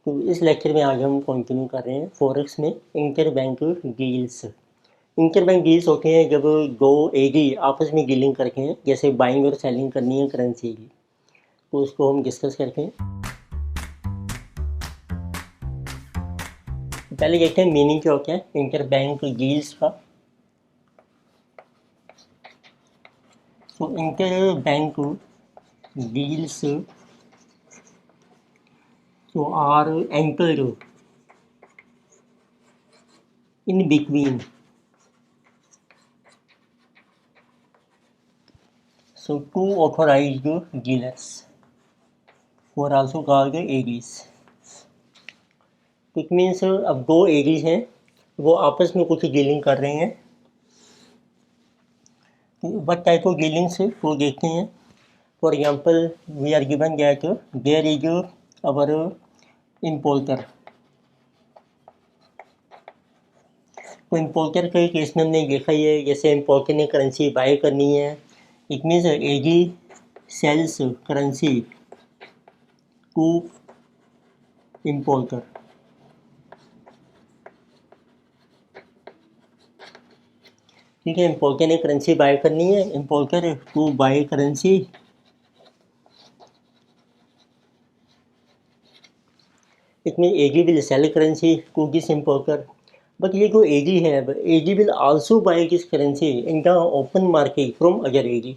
तो इस लेक्चर में आज हम कंटिन्यू कर रहे हैं फॉरेक्स में inter bank deals. Inter bank deals होते हैं जब दो एडी आपस में डीलिंग करते हैं, जैसे बाइंग और सेलिंग करनी है करेंसी की, तो उसको हम डिस्कस करते हैं। पहले देखते हैं मीनिंग क्या होता है इंटर बैंक डील्स का। तो इंटर बैंक डील्स तो are entered in between, so two authorized dealers who are also called ADs. It means अब दो ADs हैं, वो आपस में कुछ डीलिंग कर रहे हैं। what type of dealings वो देखते हैं। For example, we are given that there is our importer। तो इम्पोर्टर के केस में हमने देखा ही है, जैसे इम्पोर्टर ने करेंसी बाय करनी है, it means AD sells currency to importer. ठीक है, इम्पोर्टर ने करेंसी बाय करनी है, importer to buy currency it mean AD will sell currency to this importer. But ये जो एडी है, AD will also buy this currency in the open market from other AD.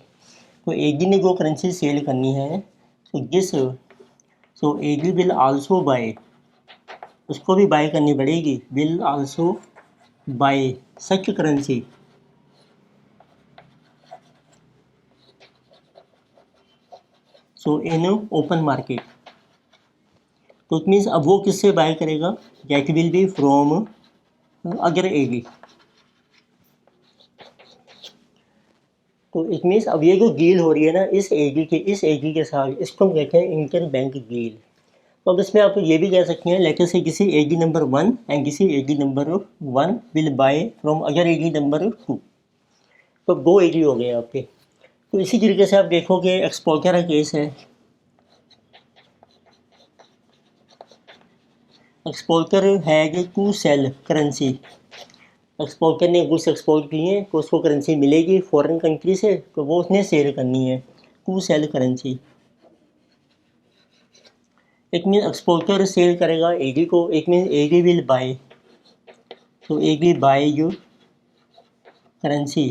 तो AD ने जो currency sell करनी है, तो this so AD will also buy, उसको भी बाय करनी पड़ेगी, will also buy such currency so in open market. तो इट मीन्स अब वो किससे बाय करेगा, that will be from other AD. तो इट मीन्स अब ये जो डील हो रही है ना इस एडी के साथ, इसको हम कहते हैं इंटर बैंक डील। तो अब इसमें आप ये भी कह सकते हैं, लेटर से किसी एडी नंबर 1 एंड किसी AD number 1 will buy from other AD number 2। तो दो एडी हो गए आपके। तो इसी तरीके से आप देखोगे एक्सपोर्टर का केस है। Exporter has to sell currency. Exporter ने गुड्स एक्सपोर्ट किए हैं, तो उसको करेंसी मिलेगी फॉरेन कंट्री से, तो वो उसने सेल करनी है, to sell currency. It mean exporter sell करेगा एडी को, it mean AD will buy, तो एडी बाय जो currency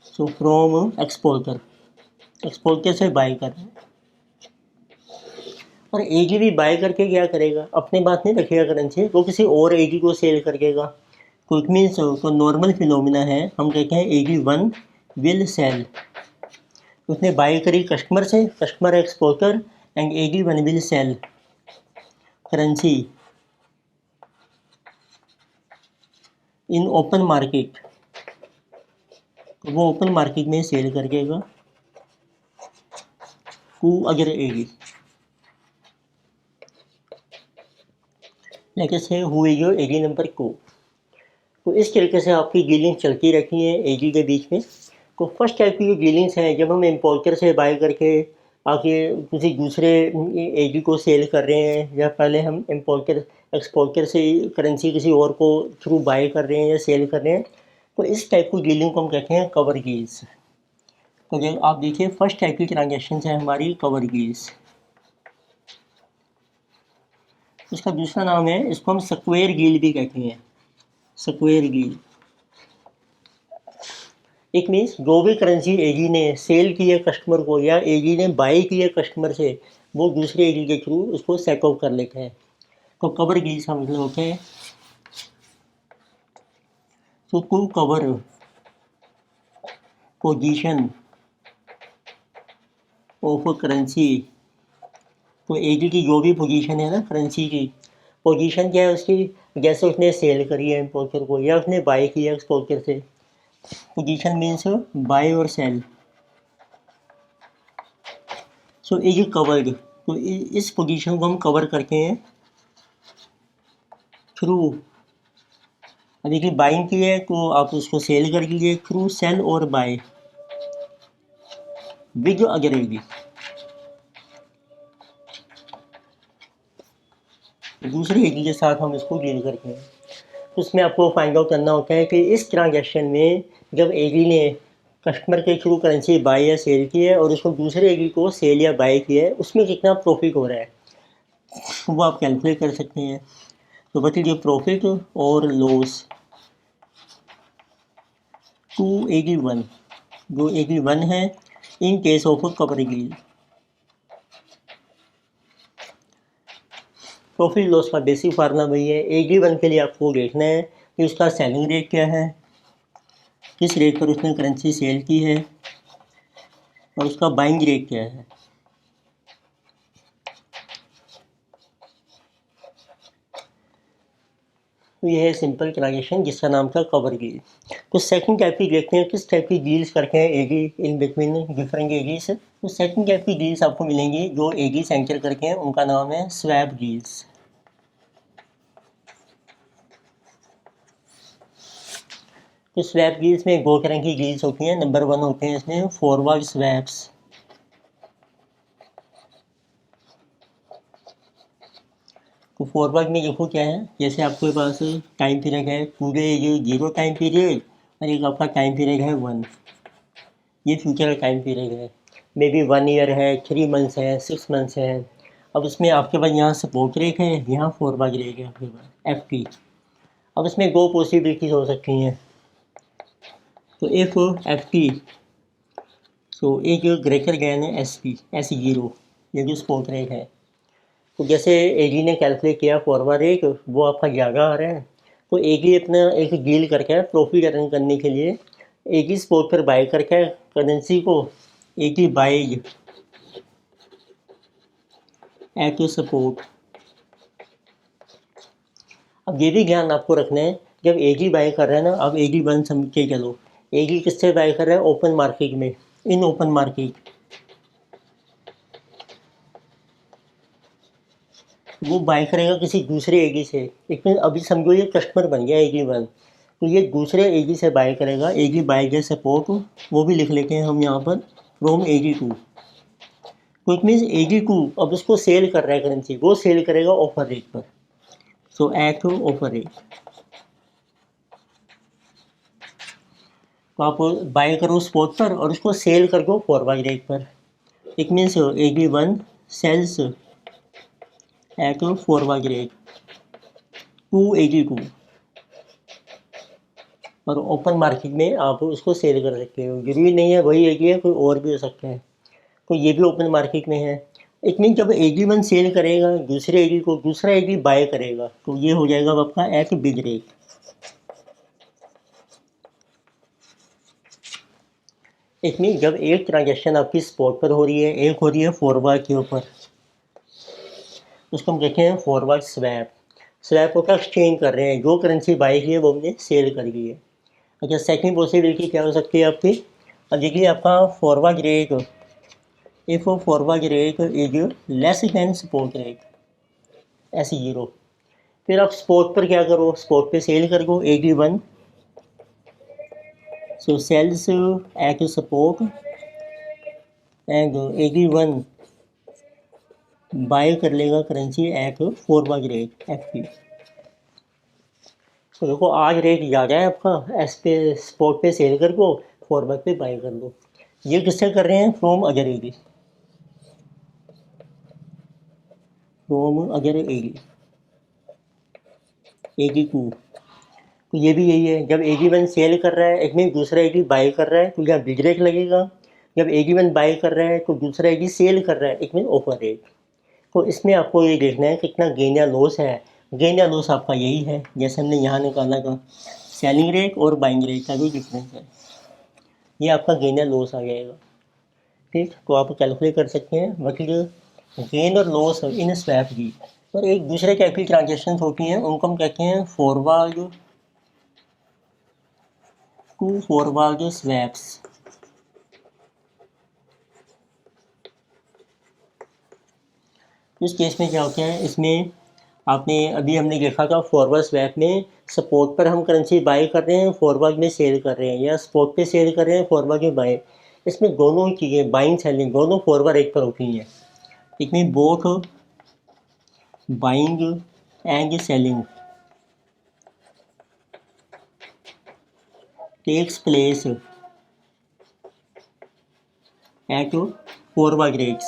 so from exporter, exporter से बाय कर रहे हैं। और एडी भी बाय करके क्या करेगा, अपने बात नहीं रखेगा करेंसी, वो किसी और एडी को सेल करेगा। तो इट मीन्स तो नॉर्मल फिनोमिना है, हम कहते हैं एडी 1 विल सेल, उसने बाय करी कस्टमर से, customer exporter, and AD 1 will sell currency in open market. तो वो ओपन मार्केट में सेल करेगा टू अदर एडी। लेकिन से हुए जो एडी नंबर को। तो इस तरीके से आपकी डीलिंग चलती रहती है एडी के बीच में। तो फर्स्ट टाइप की जो डीलिंग्स हैं, जब हम इम्पोर्टर से बाय करके आके किसी दूसरे एडी को सेल कर रहे हैं, या पहले हम एक्सपोर्टर से करेंसी किसी और को थ्रू बाय कर रहे हैं या सेल कर रहे हैं, तो इस टाइप की डीलिंग को हम कहते हैं कवर डील्स। तो जब आप देखिए फर्स्ट टाइप की ट्रांजेक्शन है हमारी कवर डील्स। इसका दूसरा नाम है, इसको हम स्क्वायर डील भी कहते हैं, स्क्वायर डील। इट मीन्स जो भी करेंसी एडी ने सेल की है कस्टमर को, या एडी ने बाय की है कस्टमर से, वो दूसरे एडी के थ्रू उसको सेट ऑफ कर लेते हैं। तो कवर डील का मतलब होता है तो to cover position of currency. तो एडी की जो भी पोजीशन है ना करेंसी की, पोजीशन क्या है उसकी, जैसे उसने सेल करी है इम्पोर्टर को या उसने बाय किया एक्सपोर्टर से। पोजीशन मीन्स बाय और सेल। सो इज कवर्ड, तो इस पोजीशन को हम कवर करते हैं थ्रू, देखिए बाइंग की है तो आप उसको सेल कर लीजिए थ्रू सेल और बाय विद अदर एडी। दूसरे एडी के साथ हम इसको डील करते हैं। तो उसमें आपको फाइंड आउट करना होता है कि इस ट्रांजैक्शन में जब एडी ने कस्टमर के थ्रू करेंसी बाई या सेल की है और उसको दूसरे एडी को सेल या बाई किया है, उसमें कितना प्रॉफिट हो रहा है वो आप कैलकुलेट कर सकते हैं। तो व्हाट इज योर प्रॉफिट और लॉस टू 81, जो 81 है in case of cover deal. Profit loss का बेसिक फार्मूला वही है। 81 के लिए आपको देखना है कि उसका सेलिंग रेट क्या है, किस रेट पर उसने करेंसी सेल की है, और उसका बाइंग रेट क्या है। तो यह है सिंपल ट्रांजेक्शन जिसका नाम था कवर डील। तो सेकंड टाइप की देखते हैं किस टाइप की डील्स करते हैं AD in between different ADs. तो सेकंड टाइप की डील्स आपको मिलेंगी जो एडी सेंटर करके हैं, उनका नाम है स्वैप डील्स। तो स्वैप डील्स में दो तरह की डील्स होती हैं। नंबर 1 होते हैं इसमें फॉरवर्ड स्वैप्स। तो फॉरवर्ड में देखो क्या है, जैसे आपके पास टाइम पीरियड है पूरे ये 0 टाइम पीरियड और एक आपका टाइम पीरियड है 1, ये फ्यूचर का टाइम पीरियड है। मे बी 1 ईयर है, 3 मंथ्स है, 6 मंथ्स है। अब इसमें आपके पास यहाँ सपोर्ट रेट है, यहाँ फॉरवर्ड रेट है आपके पास FP। अब इसमें दो पॉसिबिलिटीज हो सकती हैं। तो इफ FP तो एक ग्रेटर देन है SP S0, ये जो स्पॉट रेट है। तो जैसे एडी ने कैलकुलेट किया फॉरवर्ड रेट, वो आपका ज़्यादा आ रहा है, तो एडी अपना एक डील करके प्रॉफिट अर्न करने के लिए एडी स्पॉट पर बाय करके करेंसी को एडी बाइज एट सपोर्ट। अब ये भी ध्यान आपको रखना है, जब एडी बाय कर रहे हैं ना, अब एडी 1 समझ के चलो। एडी किससे बाय कर रहा है? ओपन मार्केट में, इन ओपन मार्केट। वो बाय करेगा किसी दूसरे एडी से, लेकिन अभी समझो ये कस्टमर बन गया एडी 1, तो ये दूसरे एडी से बाय करेगा। एडी बाय के सपोर्ट वो भी लिख लेते हैं हम यहाँ पर फ्रॉम एडी 2। तो इट मीन्स एडी 2 अब उसको सेल कर रहा है करेंसी, वो सेल करेगा ऑफर रेट पर। सो एट ऑफर रेट। तो आप बाय करो स्पॉट पर और उसको सेल कर दो फॉरवर्ड रेट पर। It means AD 1 sells at forward rate to 82 और ओपन मार्केट में आप उसको सेल कर सकते हो। जरूरी नहीं है वही एडी है, कोई और भी हो सकता है। तो ये भी ओपन मार्केट में है। इट मीन जब एडी 1 सेल करेगा दूसरे एडी को, दूसरा एडी बाय करेगा, तो ये हो जाएगा आपका at bid rate. It mean जब एक ट्रांजेक्शन आपकी स्पॉट पर हो रही है, एक हो रही है फॉरवर्ड के ऊपर, उसको हम कहते हैं फॉरवर्ड स्वैप। स्वैप होता है एक्सचेंज कर रहे हैं, जो करेंसी बाई की है वो हमने सेल कर दी है। अच्छा, सेकंड पॉसिबिलिटी क्या हो सकती है आपकी? अब देखिए आपका forward rate, if forward rate is less then spot rate S0, फिर आप स्पॉट पर क्या करो, स्पॉट पे सेल कर दो 81। So sells at spot and 81 buy कर लेगा currency at forward rate FP। तो देखो आज रेट ज़्यादा है आपका, एस पे स्पॉट पे सेल कर दो, फॉरवर्ड पे बाय कर दो। ये किससे कर रहे हैं? From other AD, from other AD 82। तो ये भी यही है, जब एडी 1 सेल कर रहा है एक में दूसरा एडी बाय कर रहा है, तो यहाँ बिग रेट लगेगा। जब एडी 1 बाय कर रहा है तो दूसरा एडी सेल कर रहा है, एक में ऑफर रेट। तो इसमें आपको ये देखना है कितना गेन या लॉस है। गेन या लॉस आपका यही है जैसे हमने यहाँ निकाला था, सेलिंग रेट और बाइंग रेट का भी डिफरेंस है, ये आपका गेन या लॉस आ जाएगा। ठीक, तो आप कैलकुलेट कर सकते हैं वकील गेन और लॉस इन स्वैप की। और एक दूसरे टाइप की ट्रांजेक्शन होती हैं, उनको हम कहते हैं फॉरवर्ड टू फॉरवर्ड स्वैप्स। इस केस में क्या होता है, इसमें आपने अभी हमने देखा था फॉरवर्ड स्वैप में स्पॉट पर हम करेंसी बाय कर रहे हैं, फॉरवर्ड में सेल कर रहे हैं, या स्पॉट पे सेल कर रहे हैं, फॉरवर्ड में बाय। इसमें दोनों चीज़ें बाइंग सेलिंग दोनों फॉरवर्ड रेट पर होती हैं। इसमें both buying and selling takes place at forward rates.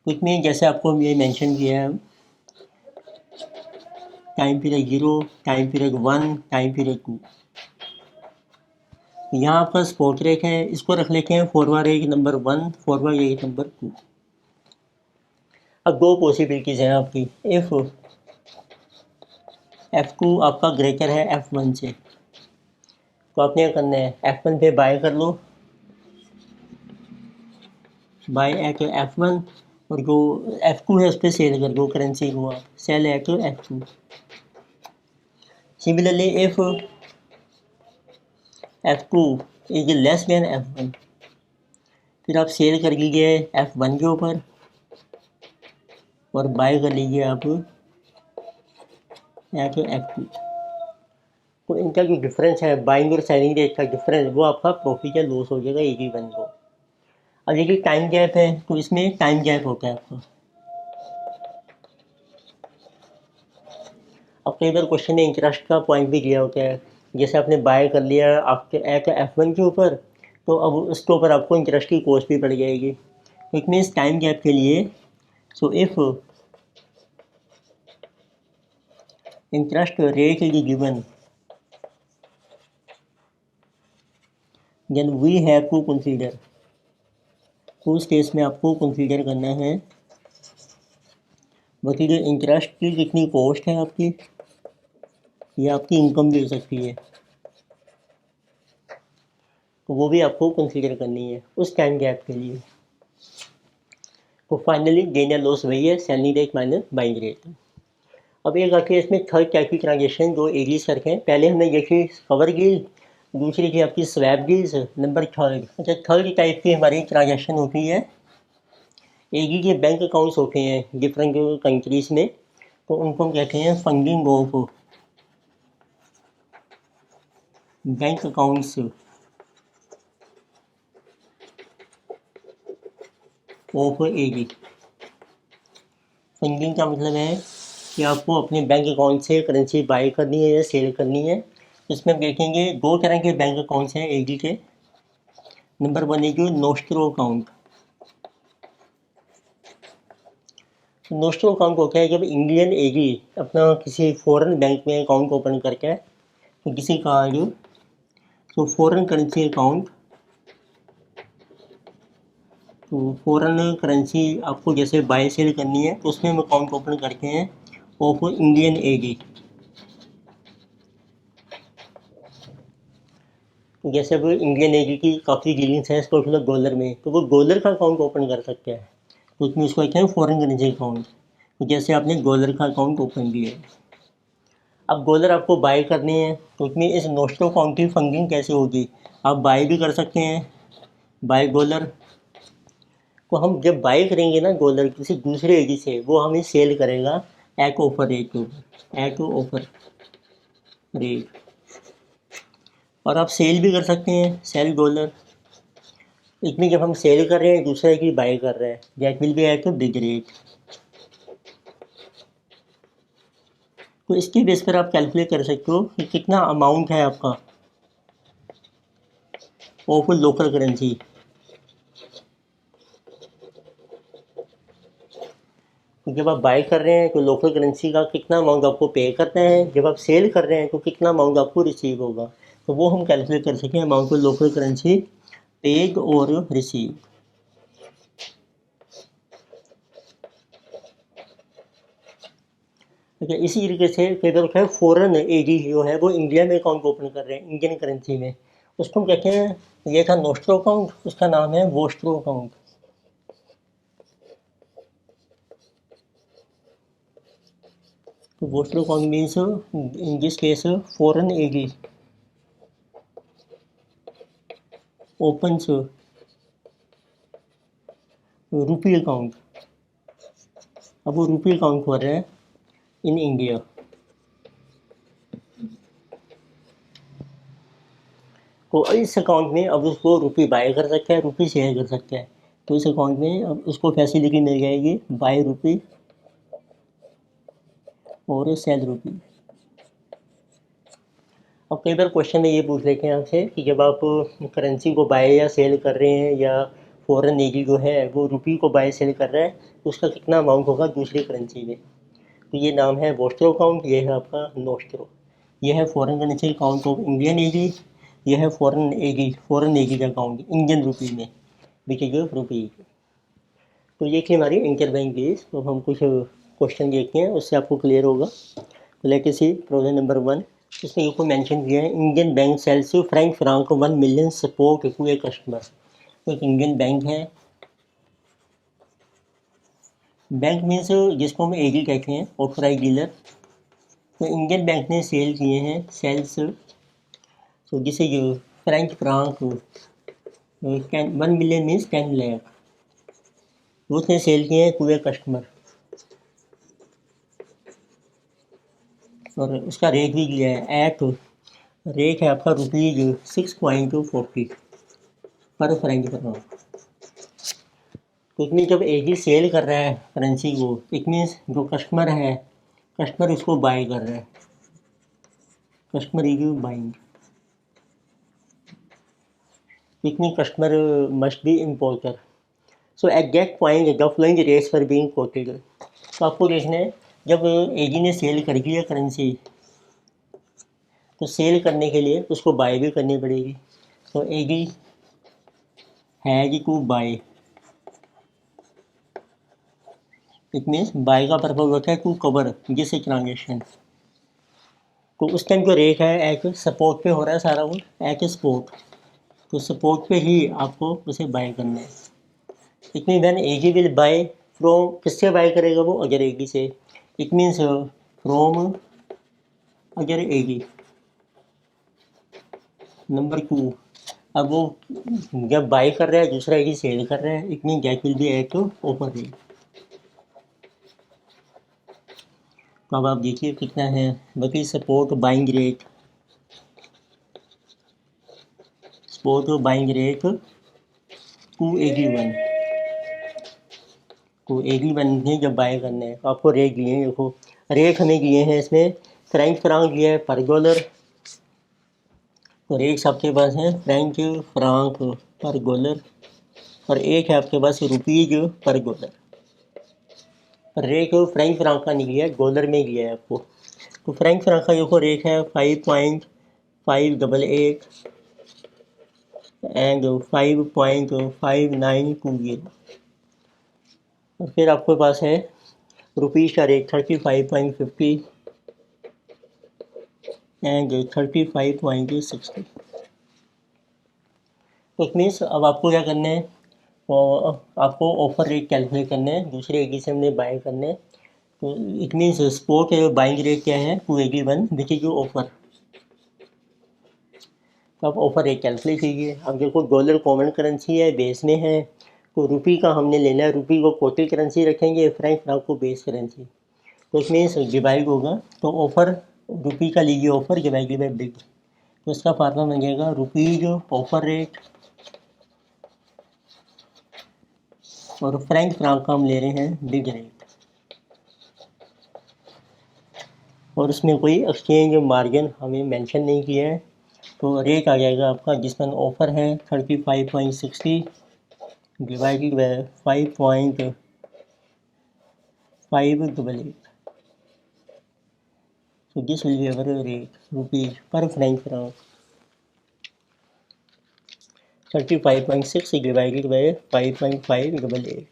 कुछ में जैसे आपको ये मेंशन किया है, time period 0, time period 1, time period 2। यहाँ आपका स्पॉट रेट है, इसको रख लेते हैं forward rate number 1, forward rate number 2। अब दो पॉसिबिलिटीज़ हैं आपकी। इफ़ F2 आपका ग्रेटर है F1 से, तो आपने क्या करना है, F1 पे बाय कर लो, बाय एट F1, और जो F2 है उस पर सेल कर दो करेंसी को, आप sell at F2। Similarly if F2 is less than F1, फिर आप सेल कर लीजिए F1 के ऊपर और बाय कर लीजिए आप एट F2। तो इनका जो डिफरेंस है, बाइंग और सेलिंग रेट का डिफरेंस, वो आपका प्रॉफिट या लॉस हो जाएगा AG1 को। अब देखिए टाइम गैप है, तो इसमें टाइम गैप होता है आपका। अब कई बार क्वेश्चन में इंटरेस्ट का पॉइंट भी दिया होता है, जैसे आपने बाय कर लिया आपके एट F1 के ऊपर, तो अब उसके ऊपर आपको इंटरेस्ट की कॉस्ट भी पड़ जाएगी। तो इट मीन्स टाइम गैप के लिए, so if interest rate is given, then we have to consider, तो उस केस में आपको कंसीडर करना है बाकी इंटरेस्ट की कितनी कॉस्ट है आपकी, ये आपकी इनकम भी हो सकती है, तो वो भी आपको कंसीडर करनी है उस टाइम गैप के लिए। तो फाइनली गेन या लॉस वही है, selling rate minus buying rate. अब एक आती है इसमें थर्ड टाइप की ट्रांजेक्शन जो एडीज करके हैं। पहले हमने देखी कवर डील, दूसरी थी आपकी स्वैप डील्स, नंबर थर्ड। अच्छा, थर्ड टाइप की हमारी ट्रांजेक्शन होती है, एडी के बैंक अकाउंट्स होते हैं डिफरेंट कंट्रीज में, तो उनको हम कहते हैं funding of bank accounts of AD. Funding का मतलब है कि आपको अपने बैंक अकाउंट से करेंसी बाय करनी है या सेल करनी है। इसमें हम देखेंगे दो तरह के बैंक अकाउंट्स हैं एडी के। नंबर 1 है जो नोस्ट्रो अकाउंट। नोस्ट्रो अकाउंट होता है जब इंडियन एडी अपना किसी फॉरेन बैंक में अकाउंट ओपन करके है, तो किसी का जो तो फॉरेन करेंसी अकाउंट, तो फॉरेन करेंसी आपको जैसे बाय सेल करनी है तो उसमें हम अकाउंट ओपन करते हैं ऑफ इंडियन एडी। जैसे अब इंडियन एडी की काफ़ी डीलिंग्स हैं इसको मतलब डॉलर में, तो वो डॉलर का अकाउंट ओपन कर सकते हैं, तो उसमें उसको कहते हैं फॉरेन करेंसी अकाउंट। तो जैसे आपने डॉलर का अकाउंट ओपन किया है, अब डॉलर आपको बाय करने हैं, तो उसमें इस नोस्ट्रो अकाउंट की फंडिंग कैसे होगी, आप बाय भी कर सकते हैं, बाय डॉलर। तो हम जब बाय करेंगे ना डॉलर किसी दूसरे एडी से, वो हमें सेल करेगा एट ऑफर रेट के ऊपर, एट ऑफर रेट। और आप सेल भी कर सकते हैं, सेल डॉलर। इसमें जब हम सेल कर रहे हैं दूसरे की बाय कर रहे हैं, that will be at bid rate. तो इसकी बेस पर आप कैलकुलेट कर सकते हो कि कितना अमाउंट है आपका ऑफ लोकल करेंसी। तो जब आप बाय कर रहे हैं तो लोकल करेंसी का कितना अमाउंट आपको पे करना है, जब आप सेल कर रहे हैं तो कितना अमाउंट आपको रिसीव होगा, तो वो हम कैलकुलेट कर सकें amount of local currency paid और रिसीव। अच्छा, इसी तरीके से कई बार है फॉरेन एडी जो है वो इंडिया में अकाउंट ओपन कर रहे हैं इंडियन करेंसी में, उसको हम कहते हैं, ये था नोस्ट्रो अकाउंट, उसका नाम है वोस्ट्रो अकाउंट। तो vostro account means in this case foreign AD opens rupee account. अब वो रुपी अकाउंट खोल रहे हैं इन इंडिया, तो इस अकाउंट में अब उसको रुपी बाय कर सकता है, रुपी सेल कर सकता है। तो इस अकाउंट में अब उसको फैसिलिटी मिल जाएगी बाय रुपी और सेल रुपी। अब कई बार क्वेश्चन में ये पूछ लेते हैं आपसे कि जब आप करेंसी को बाय या सेल कर रहे हैं या फॉरेन एजी जो है वो रुपी को बाय सेल कर रहा है तो उसका कितना अमाउंट होगा दूसरी करेंसी में। तो ये नाम है वोस्ट्रो अकाउंट, ये है आपका नोस्ट्रो। ये है foreign currency account of Indian AD, ये है फॉरेन एजी का अकाउंट इंडियन रुपी में बिकॉज ऑफ रुपी। तो ये थी हमारी इंटर बैंक फीस। तो हम कुछ क्वेश्चन देखते हैं उससे आपको क्लियर होगा। तो लेके सी प्रॉब्लम नंबर 1, इसमें ये को मेंशन किया है Indian bank sells franc 1 million spot to a customer. तो एक इंडियन बैंक है, बैंक मीन्स जिसको हम एडी कहते हैं ऑथराइज डीलर। तो इंडियन बैंक ने सेल किए हैं सेल्स, तो जिसे फ्रैंक 1 मिलियन मीन्स 10 लाख, उसने सेल किए हैं टू ए कस्टमर और उसका रेट भी दिया है एट, रेट है आपका ₹6.40 पर फ्रैंक अकाउंट। तो इसमें जब एजी सेल कर रहा है करेंसी को, इट मीन्स जो कस्टमर है, कस्टमर उसको बाय कर रहा है, customer is buying. It mean customer must be importer. So at that point the flowing rates for being coated. तो आपको देखना है जब एजी ने सेल कर दिया करेंसी तो सेल करने के लिए उसको बाय भी करनी पड़ेगी। तो AD has to buy, it means buy का पर्पज होता है टू कवर दिस ट्रांजेक्शन। तो उस टाइम जो रेट है एक सपोर्ट पे हो रहा है सारा वो एक सपोर्ट, तो सपोर्ट पे ही आपको उसे बाय करना है। It mean when AG will buy from, किससे बाय करेगा वो, अगर एजी से, इट मीन्स फ्रॉम अगर एजी। नंबर 2, अब वो जब बाय कर रहा है दूसरा एजी सेल कर रहा है, it mean that will be eight open rate. तो अब आप देखिए कितना है, बाकी support buying rate, support buying rate 281, तो 81 ने जब बाय करने हैं तो आपको रेट दिए हैं। देखो रेट हमें दिए हैं इसमें फ्रैंक दिया है पर डॉलर, तो रेट्स आपके पास हैं फ्रैंक पर डॉलर और एक है आपके पास रुपीज पर डॉलर। पर रेट फ्रैंक का नहीं लिया है, डॉलर में लिया है आपको। तो फ्रैंक का देखो रेट है 5.588 एंड 5.5920। और फिर आपके पास है रुपीज़ का रेट 35.50 एंड 35.60। तो इट मीन्स अब आपको क्या करना है, और आपको ऑफर रेट कैलकुलेट करना है, दूसरे एगी से हमने बाय करने हैं। तो it means sport buying rate क्या है 281 विच इज ऑफर। तो आप ऑफर रेट कैलकुलेट कीजिए। अब देखो डॉलर कॉमन करेंसी है, बेस में है, तो रुपी का हमने लेना है, रुपी को कोटेड करेंसी रखेंगे, फ्रैंक को बेस करेंसी। तो इसमें डिवाइड होगा, तो ऑफर रुपी का लीजिए ऑफर डिवाइडेड बाई बिग, तो इसका फार्मूला बन जाएगा रुपीज ऑफर रेट और फ्रैंक का हम ले रहे हैं बिग रेट, और उसमें कोई एक्सचेंज मार्जिन हमें मेंशन नहीं किया है। तो रेट आ जाएगा आपका जिसमें ऑफर है 35.60 divided by 5.588। So this will be our rate rupees per franc 35.6 divided by 5.588.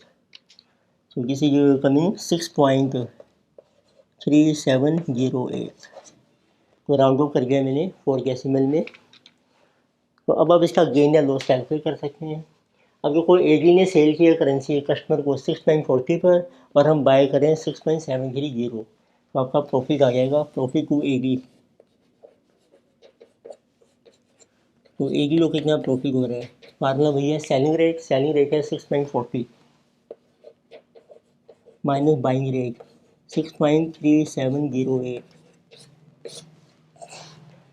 So this is coming 6.3708। तो राउंड ऑफ कर दिया मैंने 4 डेसिमल में। तो अब आप इसका गेन या लॉस कैलकुलेट कर सकते हैं। अब जो कोई एडी ने सेल किया करेंसी कस्टमर को 6.40 पर और हम बाय करें 6.730, तो आपका प्रॉफिट आ जाएगा, प्रॉफिट टू एडी। तो एडी को कितना प्रॉफिट हो रहा है, फार्मूला वही है सेलिंग रेट है 6.40 minus buying rate 6.3708।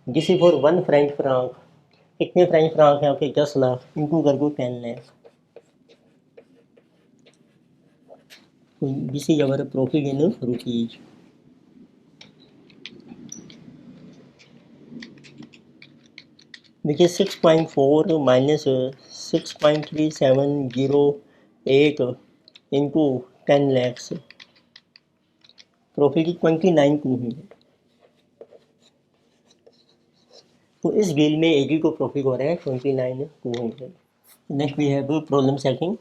This is for 1 Frank. कितने फ्रैंक है आपके 10 लाख, इंटू कर दो 10 lakh. This is our profit in rupees. Which is 6.4 minus 6.3708 into 10 lakhs. Profit is 29,200. तो इस डील में एजी को प्रॉफिट हो रहा है 29,200. Next we have problem second.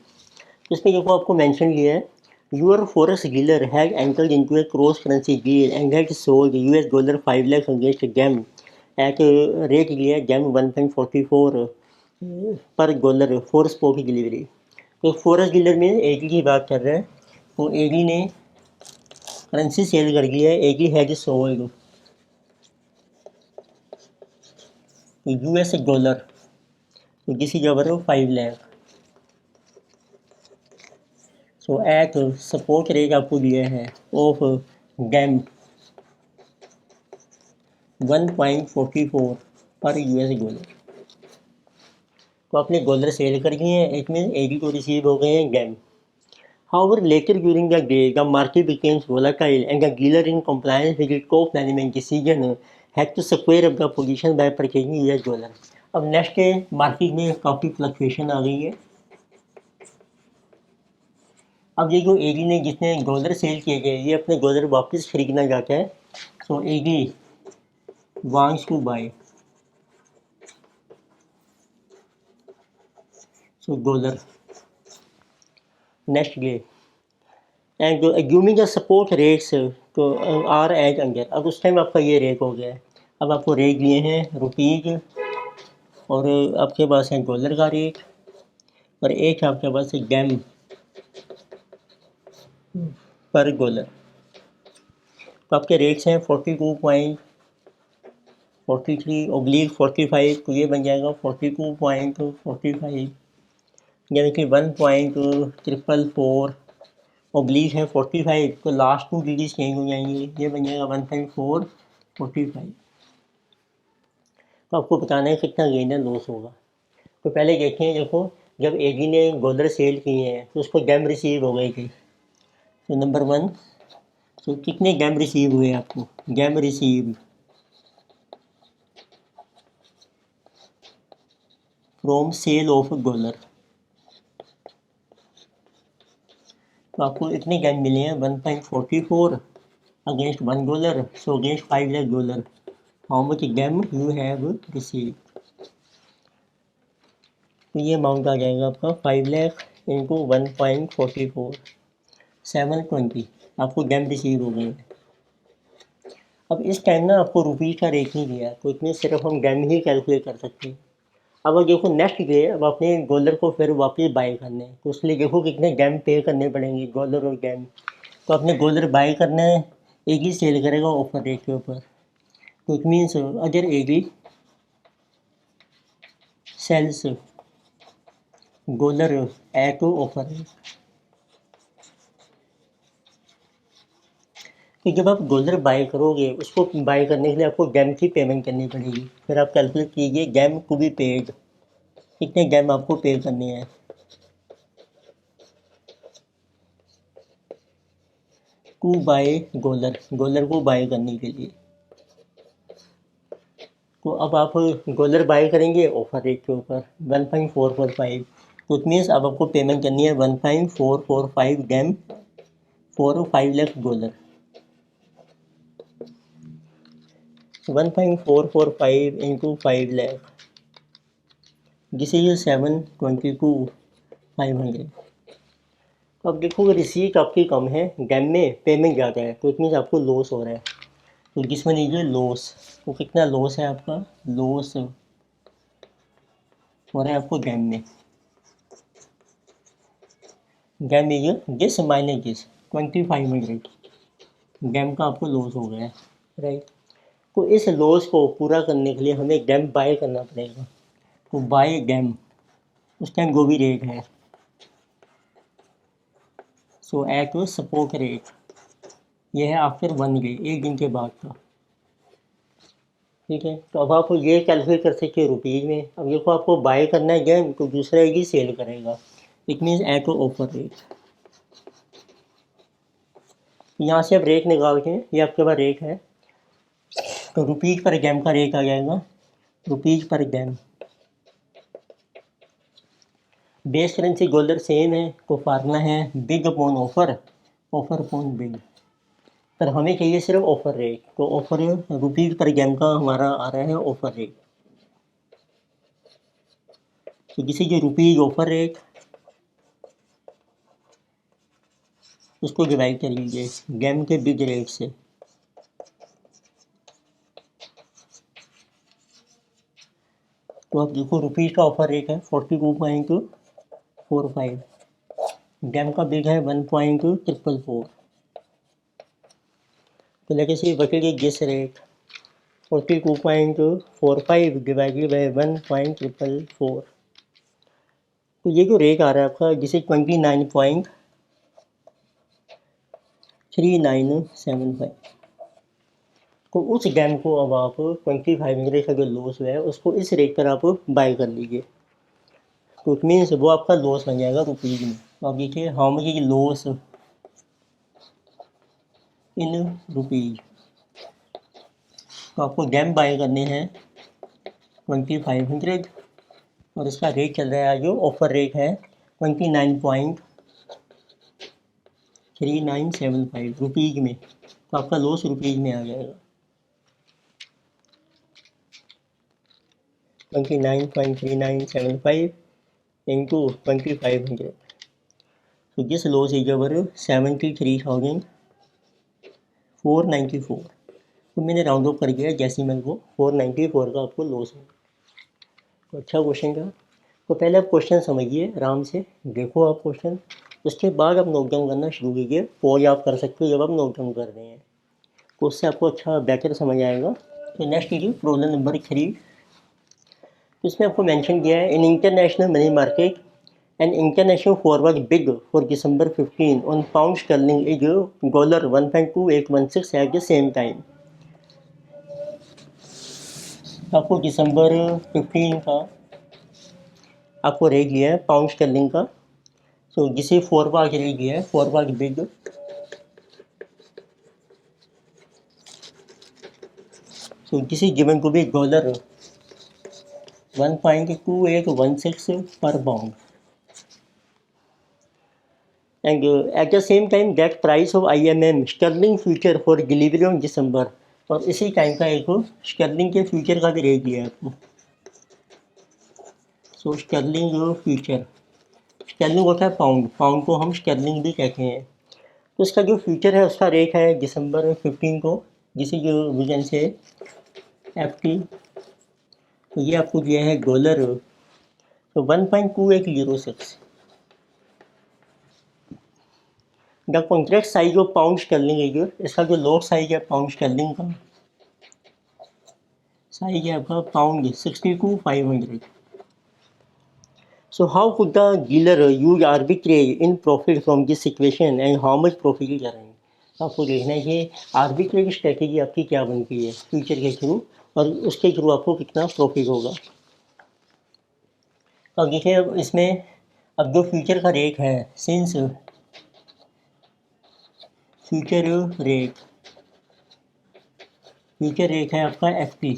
इसमें देखो आपको मेंशन किया है your forex dealer had entered into a cross currency deal and had sold $5 lakhs against गैम एट रेट लिया गैम 1.44 per dollar for spot delivery. तो फॉरेक्स डीलर में एजी की बात कर रहे हैं. तो एजी ने करेंसी सेल कर दिया है. एजी हैड सोल्ड US डॉलर. तो this is our 5 lakh. So eight support rate आपको दिया है ऑफ गैम 1.44 पर US डॉलर. तो आपने डॉलर सेल कर दिए हैं. इट मीन एडी को रिसीव हो गए हैं game. However, later during the day, the market became volatile and the dealer in compliance with its top management decision had to square up the position by purchasing US dollar. अब next day market में काफ़ी fluctuation आ गई है. अब ये जो AD ने जिसने डॉलर सेल किए गए ये अपने डॉलर वापस खरीदना चाहता है. So AD wants to buy so dollar next day and assuming the support rates तो आर एज अंदर. अब उस टाइम आपका ये रेट हो गया है. अब आपको रेट दिए हैं रुपीज़ और आपके पास है डॉलर का रेट और एक आपके पास है गैम पर डॉलर. तो आपके रेट्स हैं 42.43/45. तो ये बन जाएगा 42.45 यानी कि 1.444 है 45. तो लास्ट 2 डिजिट चेंज हो जाएंगे. ये बन जाएगा 1.445. तो आपको बताना है कितना गेन है लॉस होगा. तो पहले देखें. देखो जब एजी ने डॉलर सेल किए हैं तो उसको गैम रिसीव हो गई थी. तो नंबर 1 तो कितने गैम रिसीव हुए आपको. गैम receive from sale of dollar. तो आपको इतने गैम मिले हैं 1.44 against $1. So against $5 lakh. How much गैम यू हैव रिसीव. तो ये अमाउंट आ जाएगा आपका 5 लाख इंटू 1.44 720. आपको गैम रिसीव हो गए. अब इस टाइम ना आपको रुपीज़ का रेट नहीं दिया तो इसमें सिर्फ हम गैम ही कैलकुलेट कर सकते हैं. अब देखो नेक्स्ट डे अब अपने डॉलर को फिर वापस बाय करना है. तो इसलिए देखो कितने गैम पे करने पड़ेंगे डॉलर और गैम. तो अपने डॉलर बाय करना है. एक ही सेल करेगा ऑफर रेट के ऊपर. तो इट मीन्स अगर एक ही sells dollar at offer rate. तो जब आप डॉलर बाय करोगे उसको बाय करने के लिए आपको गैम की पेमेंट करनी पड़ेगी. फिर आप कैलकुलेट कीजिए गैम टू बी पेड. कितने गैम आपको पे करने हैं. To buy dollar. डॉलर को बाय करने के लिए. तो अब आप डॉलर बाय करेंगे ऑफर रेट के ऊपर 1.445. तो इट मीन्स अब आपको पेमेंट करनी है 1.445 गैम for $5 lakh. 1.445 into 5 lakh. This is 722,500. तो अब देखो रिसीट आपकी कम है गैम में पेमेंट ज़्यादा है. तो इट मीन्स आपको लॉस हो रहा है. तो जिसमें लीजिए लॉस. तो कितना लॉस है आपका. लॉस हो रहा है आपको गैम में. गैम लीजिए जिस माइनस जिस 2500 गैम का आपको लॉस हो गया है. राइट. तो इस लॉस को पूरा करने के लिए हमें गैम बाय करना पड़ेगा. तो बाय गैम उस टाइम जो भी रेट है. सो एट सपोर्ट रेट. ये है आफ्टर 1 डे. एक दिन के बाद का. ठीक है. तो अब आप ये कैलकुलेट कर सकते हैं रुपीज़ में. अब देखो आपको बाय करना है गैम तो दूसरा ही सेल करेगा. It means at offer rate. यहाँ से अब रेट निकाल के, ये आपके पास रेट है, तो रुपीज़ पर ग्राम का रेट आ जाएगा, रुपीज़ पर ग्राम। बेस करेंसी डॉलर सेम है, तो फार्मूला है big upon offer, offer upon big. पर हमें चाहिए सिर्फ ऑफर रेट, तो ऑफर रुपीज़ पर ग्राम का हमारा आ रहा है ऑफर रेट। तो जिसे जो रुपीज़ ऑफर रेट, उसको डिवाइड कर लीजिए ग्राम के बिग रेट से। तो अब देखो रुपीज़ का ऑफर रेट है 42.45, ग्राम का बिग है 1.444। तो लेके से बचेगी जिस रेट 42.45 डिवाइडेड बाई 1.444। तो ये जो रेट आ रहा है आपका, जिसे 29.3975, तो उस ग्राम को अब आप 2500 का जो लॉस है उसको इस रेट पर आप बाय कर लीजिए। तो इट मीन्स वो आपका लॉस बन जाएगा रुपीज़ में। तो आप देखिए how much is loss in rupees. तो आपको ग्राम बाय करने हैं 2500, और इसका रेट चल रहा है, जो ऑफर रेट है 29.3975 रुपीज़ में। तो आपका लॉस रुपीज़ में आ जाएगा 29.3975 इंटू 2500। तो दिस लॉस इज अवर 73,494। तो मैंने राउंड ऑफ कर दिया डेसिमल को, 494 का आपको लॉस है। तो अच्छा क्वेश्चन था। तो पहले आप क्वेश्चन समझिए आराम से, देखो आप क्वेश्चन, उसके बाद आप नोट डाउन करना शुरू कीजिए। पॉज आप कर सकते हो जब आप नोट डाउन कर रहे हैं, तो उससे आपको अच्छा बेटर समझ आएगा। तो नेक्स्ट कीजिए प्रॉब्लम नंबर 3। तो इसमें आपको मेंशन किया है, in international money market and international forward big for December 15 on pound sterling is dollar 1.2816 at the same time. आपको दिसंबर 15 का आपको रेट लिया है पाउंड स्टर्लिंग का, तो जिसे फॉरवर्ड रेट लिया है फॉरवर्ड बिग, तो जिसे given to be dollar 1.2816 per pound, and at the same time that price of IMM sterling future for delivery on December, और इसी टाइम का एक स्टर्लिंग के फ्यूचर का भी रेट दिया है आपको। सो स्टर्लिंग फ्यूचर, स्टर्लिंग होता है पाउंड, पाउंड को हम स्टर्लिंग भी कहते हैं। तो इसका जो फ्यूचर है उसका रेट है दिसंबर 15 को, जिसे जो विजन से FT, तो ये आपको दिया है डॉलर, तो 1.2806। The contract size of pound sterling है, जो इसका जो लॉट साइज है पाउंड स्टर्लिंग का साइज है आपका pound 62,500। So how could the dealer use arbitrage in profit from this situation and how much profit is around. आपको देखना है कि आर्बिट्रेज स्ट्रेटेजी आपकी क्या बनती है फ्यूचर के थ्रू, और उसके थ्रू आपको कितना प्रॉफिट होगा। अब देखिए अब इसमें, अब जो फ्यूचर का रेट है, since future rate, future rate है आपका FT,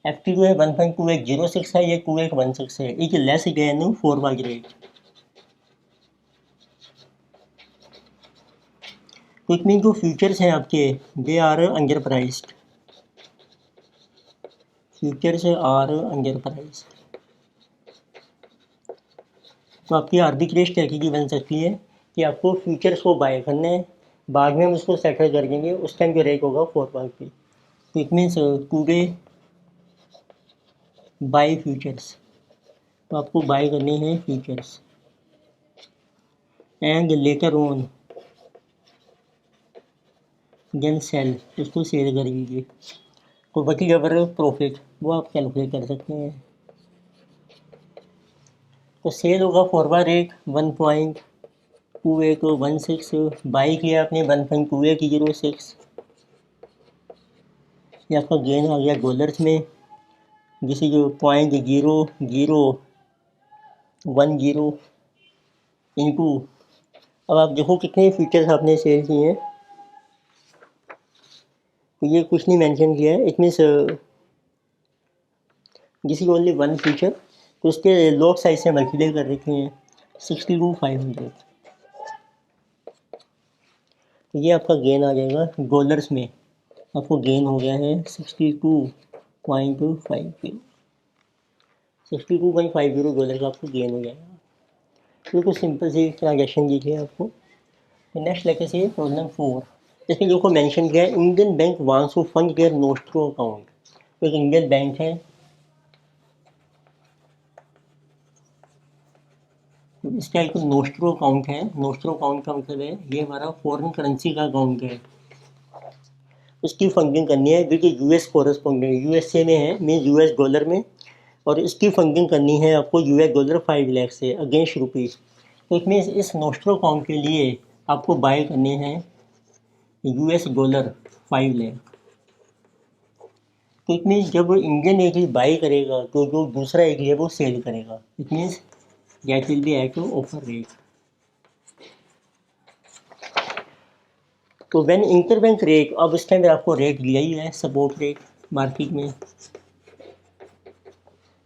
FT जो है 1.2806 है, ये 2816 है, is less than forward rate. तो इट मीन जो फ्यूचर्स हैं आपके, they are under priced, futures are under priced. तो आपकी आर्बिट्रेज स्ट्रेटेजी बन सकती है कि आपको फ्यूचर्स को बाय करना है, बाद में हम उसको सेटल कर देंगे, उस टाइम जो रेट होगा फॉरवर्ड पे। तो it means today buy futures, तो आपको बाय करने हैं futures, and later on then sell, उसको सेल कर दीजिए। तो बची अगर प्रॉफिट, वो आप कैलकुलेट कर सकते हैं। तो सेल होगा फॉरवर्ड रेट 1.2816, बाई किया आपने 1.2806, ये आपका गेन आ गया डॉलर्स में, जिसे जो 0.0010 इंटू अब आप देखो कितने फीचर्स आपने सेल किए हैं, तो ये कुछ नहीं मेंशन किया है, it means this is only one feature. तो उसके लॉट साइज से मल्टीप्लाई कर रखे हैं 62,500। तो ये आपका गेन आ जाएगा डॉलर्स में, आपको गेन हो गया है 62.50, 62.50 डॉलर का आपको गेन हो जाएगा। तो कुछ सिंपल सी ट्रांजेक्शन दी है आपको। नेक्स्ट लेके से प्रॉब्लम 4, इसमें जो को मेंशन किया है Indian bank wants to fund their nostro account. तो एक इंडियन बैंक है, इसका एक नोस्ट्रो अकाउंट है। नोस्ट्रो अकाउंट का मतलब है ये हमारा फॉरेन करेंसी का अकाउंट है, उसकी फंडिंग करनी है जो कि यूएस कॉरेस्पॉन्डेंट यूएसए में है, मीन यूएस डॉलर में, और इसकी फंडिंग करनी है आपको यूएस डॉलर 5 लाख से अगेंस्ट रुपीज़। तो इसमें इस नोस्ट्रो अकाउंट के लिए आपको बाय करने हैं यूएस डॉलर 5 लाख। तो इट मीन्स जब इंडियन एग्री बाई करेगा तो जो दूसरा एग्री है वो सेल करेगा, it means that will be at offer rate. तो व्हेन इंटरबैंक रेट, अब इसके अंदर आपको रेट दिया ही है, सपोर्ट रेट मार्केट में,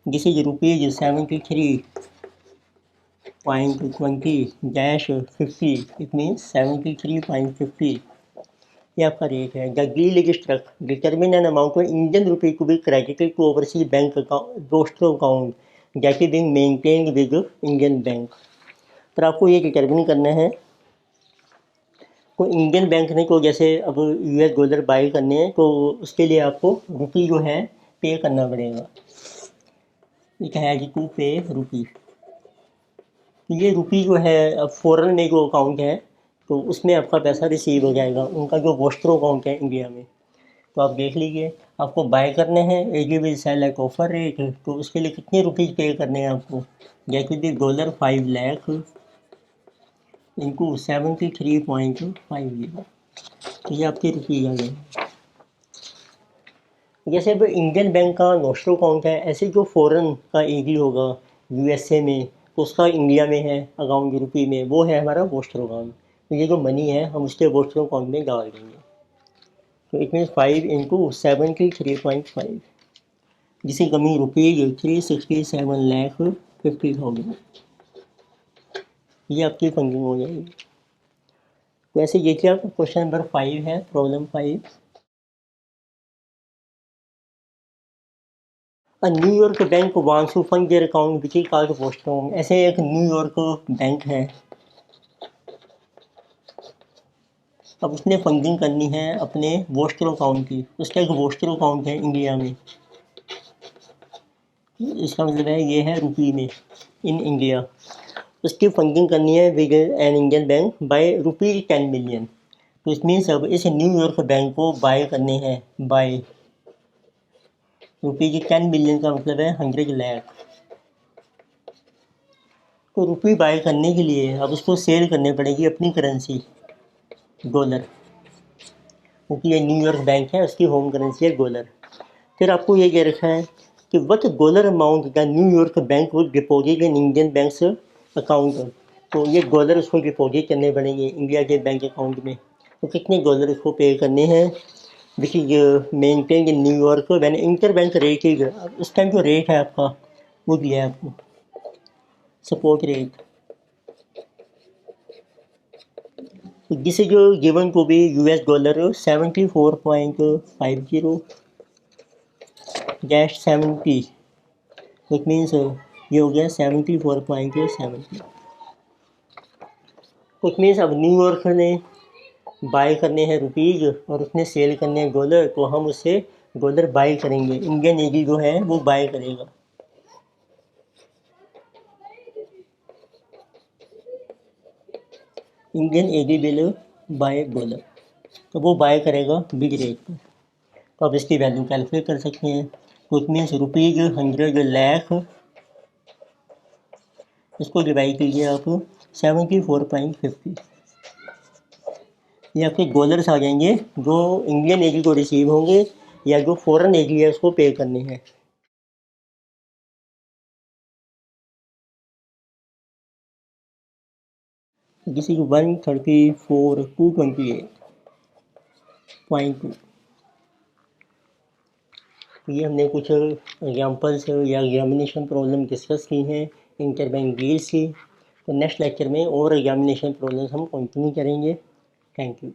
this is rupees 73.20-50, it means 73.50, ये आपका रेट है। The deal is struck determine an amount of Indian rupee to be credited to overseas bank account दोस्तों account that is being maintained with Indian bank. पर आपको ये determine करना है को इंडियन बैंक ने को, जैसे अब यूएस डॉलर बाई करने हैं तो उसके लिए आपको रुपी जो है पे करना पड़ेगा, इट हैज टू पे रुपी। तो ये रुपी जो है अब फॉरेन में जो अकाउंट है तो उसमें आपका पैसा रिसीव हो जाएगा, उनका जो वोस्ट्रो अकाउंट है इंडिया में। तो आप देख लीजिए, आपको बाय करने हैं AD will sell at offer rate, तो उसके लिए कितने रुपीज़ पे करने हैं आपको, जैसे कि डॉलर 5 लाख इंटू 73.50, तो ये आपके रुपीज़ आ गए। जैसे अब इंडियन बैंक का नोस्ट्रो अकाउंट है, ऐसे जो फॉरेन का एगी होगा यूएसए में तो उसका इंडिया में है अकाउंट रुपी में, वो है हमारा वोस्ट्रो अकाउंट। तो ये जो मनी है हम उसके वोस्ट्रो अकाउंट में डाल देंगे। तो इट मीन्स 5 इंटू 73.5, जिसकी कमी रुपीज 367,50,000, ये आपकी फंडिंग हो जाएगी। तो ऐसे देखिए आप क्वेश्चन नंबर 5 है, problem 5। New York bank wants to fund their account which is called vostro. ऐसे एक न्यूयॉर्क बैंक है, अब उसने फंडिंग करनी है अपने वोस्ट्रो अकाउंट की, उसका एक वोस्ट्रो अकाउंट है इंडिया में, इसका मतलब है ये है रुपी में इन इंडिया। उसकी फंडिंग करनी है with an Indian bank by rupees 10 million. तो इट मीन्स अब इस न्यूयॉर्क बैंक को बाय करने हैं बाय रुपीज 10 मिलियन, का मतलब है 100 लाख। तो रुपी बाय करने के लिए अब उसको सेल करनी पड़ेगी अपनी करेंसी डॉलर, क्योंकि ये न्यूयॉर्क बैंक है, उसकी होम करेंसी है डॉलर। फिर आपको ये कह रखा है कि what dollar amount the New York bank would deposit in Indian bank account. तो ये डॉलर उसको डिपॉजिट करने पड़ेंगे इंडिया के बैंक अकाउंट में, तो कितने डॉलर उसको पे करने हैं, which is maintain in New York when inter bank rate is, उस टाइम जो रेट है आपका वो दिया है आपको support rate. This is given to be US dollar 74.50 dash 70, it means ये हो गया 74.70। इट मीन्स अब न्यूयॉर्क ने बाय करने हैं रुपीज़ और उसने सेल करने हैं डॉलर, तो हम उससे डॉलर बाय करेंगे, इंडियन एडी जो है वो बाय करेगा। Indian AD will buy dollar, तो वो बाय करेगा बिग रेट पर। तो अब इसकी वैल्यू कैलकुलेट कर सकते हैं। तो इट मीन्स रुपीज़ 100 लाख, इसको डिवाइड कीजिए आप 74.50, ये आपके डॉलर्स आ जाएंगे जो इंडियन एडी को रिसीव होंगे या जो फॉरेन एडी है उसको पे करने हैं। This is 134,228.2। ये हमने कुछ एग्जांपल्स या एग्जामिनेशन प्रॉब्लम डिस्कस की हैं इंटरबैंक डील्स की। तो नेक्स्ट लेक्चर में और एग्जामिनेशन प्रॉब्लम्स हम कंटिन्यू करेंगे। Thank you.